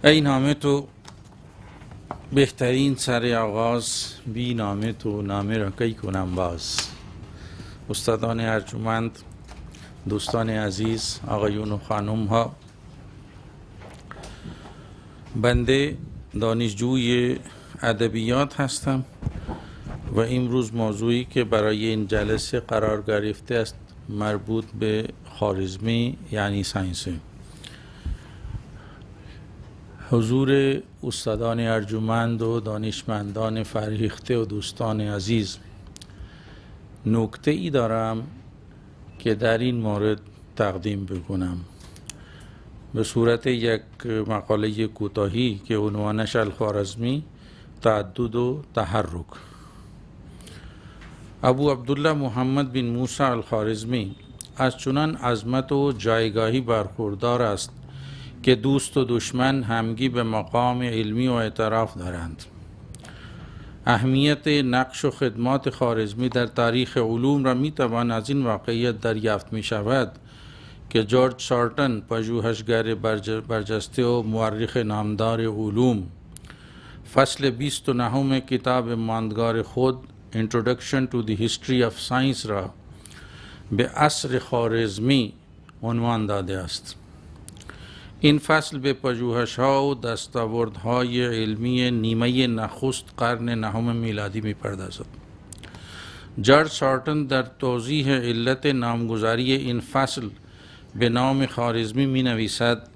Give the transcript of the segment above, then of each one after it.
ای نامه تو بهترین سر آغاز، بی نامه تو نامه را کی کنم باز. استادان ارجمند، دوستان عزیز، آقایون و خانم ها، بنده دانشجوی ادبیات هستم و امروز موضوعی که برای این جلسه قرار گرفته است مربوط به خوارزمی یعنی ساینس. حضور استادان ارجمند و دانشمندان فرهیخته و دوستان عزیز، نکته ای دارم که در این مورد تقدیم بکنم به صورت یک مقاله کوتاهی که عنوانش الخوارزمی، تعدد و تحرک. ابو عبدالله محمد بن موسی الخوارزمی از چنان عظمت و جایگاهی برخوردار است که دوست و دشمن همگی به مقام علمی و اعتراف دارند. اهمیت نقش و خدمات خوارزمی در تاریخ علوم را میتوان از این واقعیت دریافت می شود که جورج سارتن، پژوهشگر برجسته و مورخ نامدار علوم، فصل 29 کتاب ماندگار خود Introduction to the History of Science را به عصر خوارزمی عنوان داده است. این فصل به پژوهش‌ها و دستاوردهای علمی نیمه نخست قرن نهم میلادی می‌پردازد. جورج سارتن در توضیح علت نامگذاری این فصل به نام خوارزمی می‌نویسد: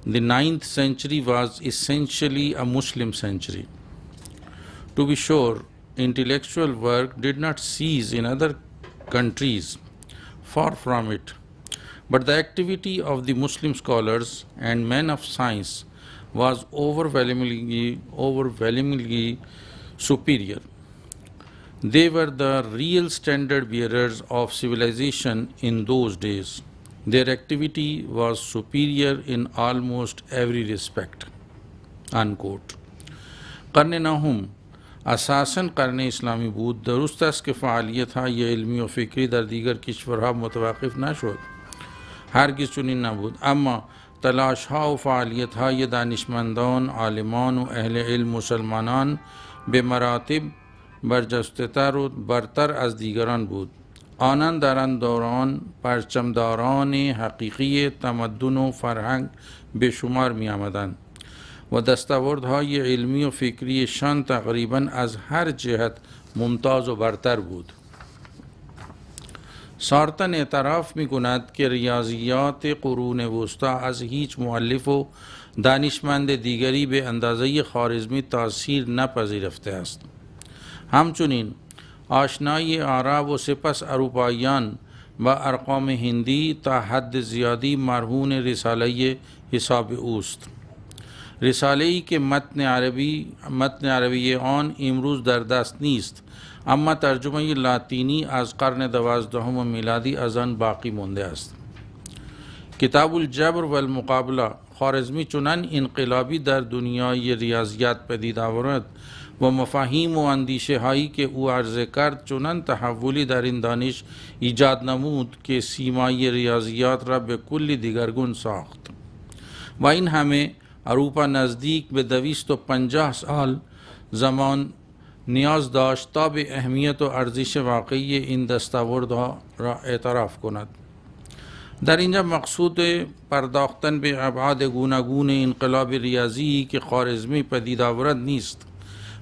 The 9th century was essentially a Muslim century. To be sure, intellectual work did not cease in other countries, far from it. But the activity of the Muslim scholars and men of science was overwhelmingly superior. They were the real standard bearers of civilization in those days. Their activity was superior in almost every respect. Unquote. قرن نهم اساساً قرن اسلامی بود. درست است که فعالیت‌های علمی و فکری در دیگر کشورها متوقف نشد، هرگز چنین نبود، اما تلاش‌ها و فعالیت‌های دانشمندان، عالمان و اهل علم مسلمانان به مراتب برجسته‌تر و برتر از دیگران بود. آنان در آن دوران پرچمداران حقیقی تمدن و فرهنگ به شمار می‌آمدند و دستاوردهای علمی و فکریشان تقریباً از هر جهت ممتاز و برتر بود. سارتن اعتراف می کند که ریاضیات قرون وسطی از هیچ مؤلف و دانشمند دیگری به اندازه خوارزمی تأثیر نپذیرفته است. همچنین آشنایی عرب و سپس اروپاییان با ارقام هندی تا حد زیادی مرهون رساله حساب اوست. رساله‌ای که متن عربی آن امروز در دست نیست، اما ترجمه لاتینی از قرن 12 میلادی از آن باقی مانده است. کتاب الجبر و المقابله خوارزمی چنان انقلابی در دنیای ریاضیات پدید آورد و مفاهیم و اندیشه هایی که او عرضه کرد چنان تحولی در این دانش ایجاد نمود که سیمای ریاضیات را به کلی دیگرگون ساخت و این همه اروپا نزدیک به 250 سال زمان نیاز داشت تا به اهمیت و ارزش واقعی این دستاوردها را اعتراف کند. در اینجا مقصود پرداختن به ابعاد گوناگون انقلاب ریاضی که خوارزمی پدید آورد نیست،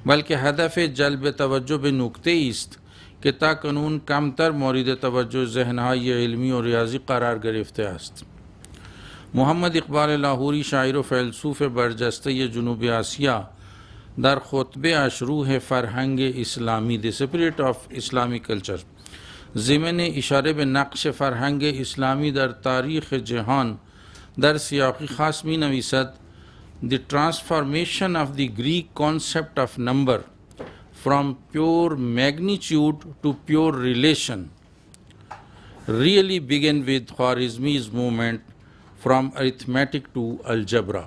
بلکه هدف جلب توجه به نکته است که تاکنون کمتر مورد توجه ذهنهای علمی و ریاضی قرار گرفته است. محمد اقبال لاهوری، شاعر و فیلسوف برجسته جنوب آسیا، در خطبه اش روح فرهنگ اسلامی The Spirit of Islamic Culture ضمن اشاره به نقش فرهنگ اسلامی در تاریخ جهان در سیاقی خاص می نویسد: The transformation of the Greek concept of number from pure magnitude to pure relation really began with Khwarizmi's movement from arithmetic to algebra.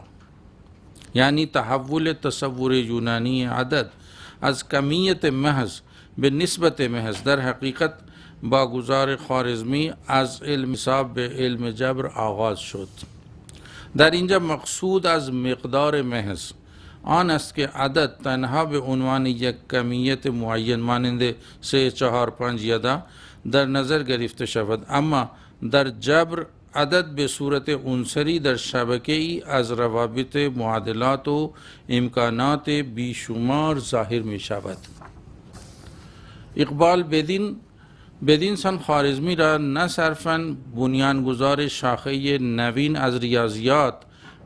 یعنی تحول تصور یونانی عدد از کمیت محض به نسبت محض در حقیقت با گذار خوارزمی از علم حساب به علم جبر آغاز شد. در اینجا مقصود از مقدار محض آن است که عدد تنها به عنوان یک کمیت معین مانند 3 4 5 یا 10 در نظر گرفته شود، اما در جبر عدد به صورت عنصری در شبکه ای از روابط، معادلات و امکانات بیشمار ظاهر می شود. اقبال بدین سان خوارزمی را نه صرفاً بنیانگذار شاخه نوین از ریاضیات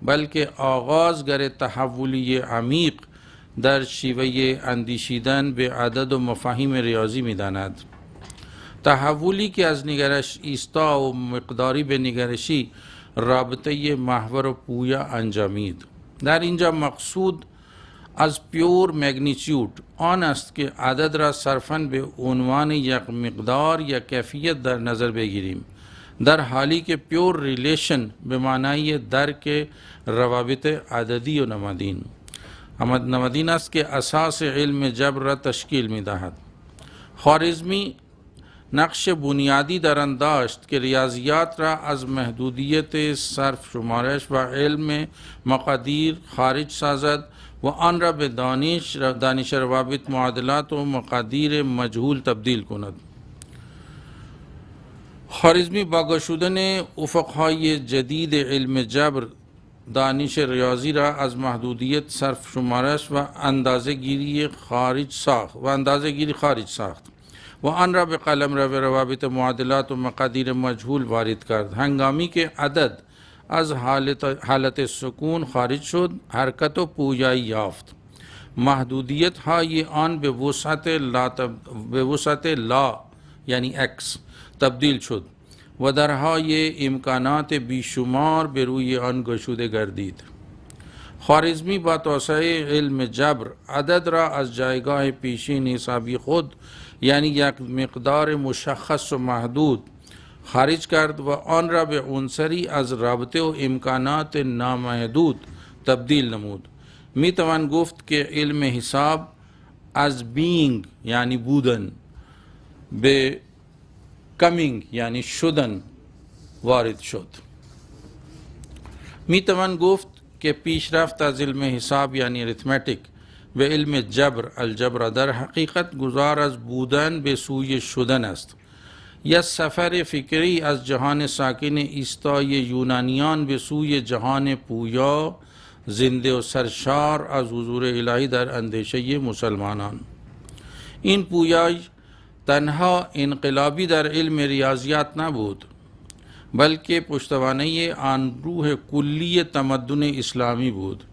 بلکه آغازگر تحولی عمیق در شیوه اندیشیدن به عدد و مفاهیم ریاضی می داند. تحولی که از نگرش ایستا و مقداری به نگرشی رابطه محور و پویا انجامید. در اینجا مقصود از پیور مگنیتیود آن است که عدد را صرفاً به عنوان یک مقدار یا کیفیت در نظر بگیریم، در حالی که پیور ریلیشن به معنای درک روابط عددی و نمادین است که اساس علم جبر را تشکیل می دهد. خوارزمی نقش بنیادی در آن داشت که ریاضیات را از محدودیت صرف شمارش و علم مقادیر خارج سازد و آن را به دانش روابط، معادلات و مقادیر مجهول تبدیل کند. خوارزمی با گشودن افقهای جدید علم جبر دانش ریاضی را از محدودیت صرف شمارش و اندازه‌گیری خارج ساخت و آن را به قلمرو روابط، معادلات و مقادیر مجهول وارد کرد. هنگامی که عدد از حالت سکون خارج شد، حرکت و پویایی یافت. محدودیت های آن به وسعت لا یعنی X تبدیل شد و درهای امکانات بیشمار به روی آن گشوده گردید. خوارزمی با توسعه علم جبر عدد را از جایگاه پیشین حسابی خود یعنی یک مقدار مشخص و محدود خارج کرد و آن را به عنصری از رابطه و امکانات نامحدود تبدیل نمود. می توان گفت که علم حساب از بینگ یعنی بودن به کامینگ یعنی شدن وارد شد. می توان گفت که پیشرفت از علم حساب یعنی اریتمتیک به علم جبر الجبر در حقیقت گذار از بودن به سوی شدن است. یا سفر فکری از جهان ساکن ایستای یونانیان به سوی جهان پویا، زنده و سرشار از حضور الهی در اندیشه مسلمانان. این پویای تنها انقلابی در علم ریاضیات نبود بلکه پشتوانه آن روح کلی تمدن اسلامی بود.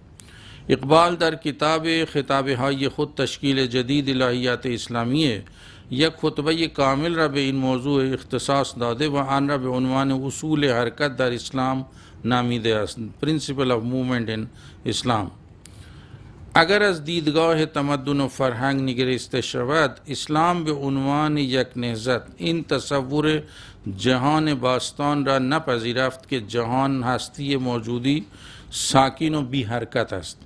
اقبال در کتاب خطابه های خود تشکیل جدید الهیات اسلامیه یک خطبه کامل را به این موضوع اختصاص داده و آن را به عنوان اصول حرکت در اسلام نامیده است. Principle of Movement in Islam. اگر از دیدگاه تمدن و فرهنگ نگریسته شود، اسلام به عنوان یک نهضت این تصور جهان باستان را نپذیرفت که جهان هستی موجودی ساکن و بی حرکت است،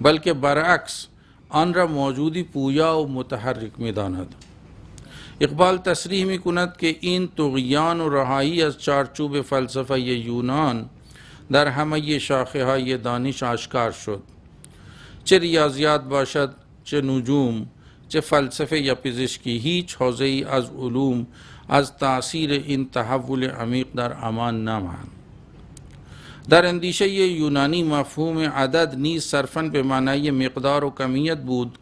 بلکه برعکس آن را موجودی پویا و متحرک می داند. اقبال تصریح می کند که این طغیان و رهایی از چارچوب فلسفه یونان در همه شاخه های دانش آشکار شد. چه ریاضیات باشد، چه نجوم، چه فلسفه یا پزشکی، هیچ حوزه ای از علوم از تأثیر این تحول عمیق در امان نماند. در اندیشه یونانی مفهوم عدد نیز صرفاً به معنای مقدار و کمیت بود،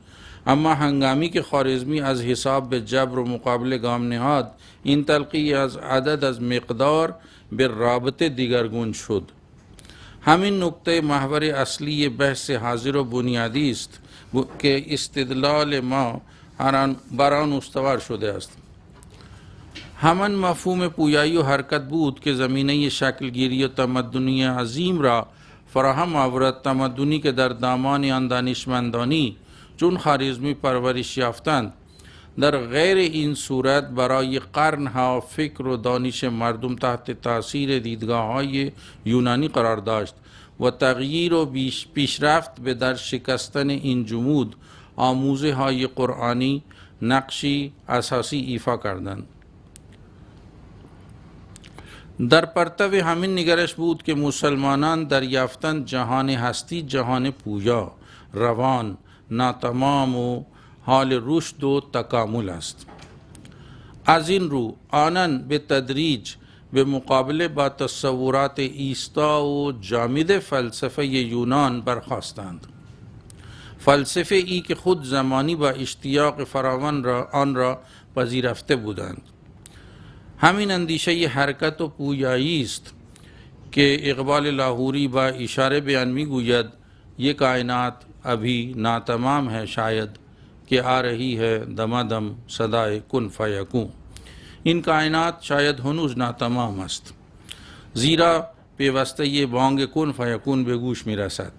اما هنگامی که خوارزمی از حساب به جبر و مقابله گام نهاد، این تلقی از عدد از مقدار به رابطه دیگرگون شد. همین نکته محور اصلی بحث حاضر و بنیادی است که استدلال ما بر آن استوار شده است. همان مفهوم پویایی و حرکت بود که زمینه شکلگیری و تمدنی عظیم را فراهم آورد، تمدنی که در دامان آن دانشمندانی چون خوارزمی پرورش یافتند. در غیر این صورت برای قرنها فکر و دانش مردم تحت تاثیر دیدگاه‌های یونانی قرار داشت و تغییر و پیشرفت به در شکستن این جمود آموزه های قرآنی نقشی اساسی ایفا کردند. در پرتو همین نگرش بود که مسلمانان دریافتند جهان هستی جهان پویا، روان، ناتمام و حال رشد و تکامل است. از این رو آنان به تدریج به مقابله با تصورات ایستا و جامد فلسفه یونان برخاستند. فلسفه ای که خود زمانی با اشتیاق فراوان آن را پذیرفته بودند. همین اندیشه حرکت و پویایی است که اقبال لاهوری با اشاره بیان می گوید یہ کائنات ابھی ناتمام ہے شاید کہ آ رہی ہے دمادم صدای کن فیکون. این کائنات شاید هنوز ناتمام است، زیرا پیوسته بانگ کن فیکون به گوش می رسد.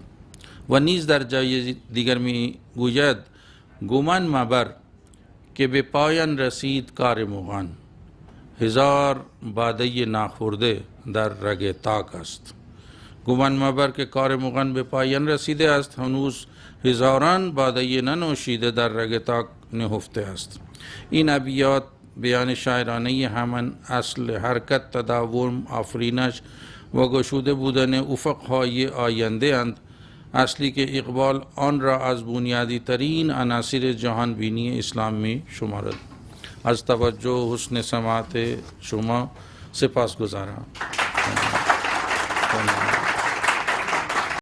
و نیز در جای دیگر می گوید گمان مبر که به پایان رسید کار مغان، هزار باده ناخورده در رگ تاک است. گمان مبر که کار مغان به پایان رسیده است، هنوز هزاران باده ننوشیده در رگ تاک نهفته است. این ابیات بیان شاعرانه همان اصل حرکت، تداوم، آفرینش و گشوده بودن افقهای آینده اند، اصلی که اقبال آن را از بنیادی ترین عناصر جهان بینی اسلام می شمارد. از توجه و حسن سماعت شما سپاسگزارم.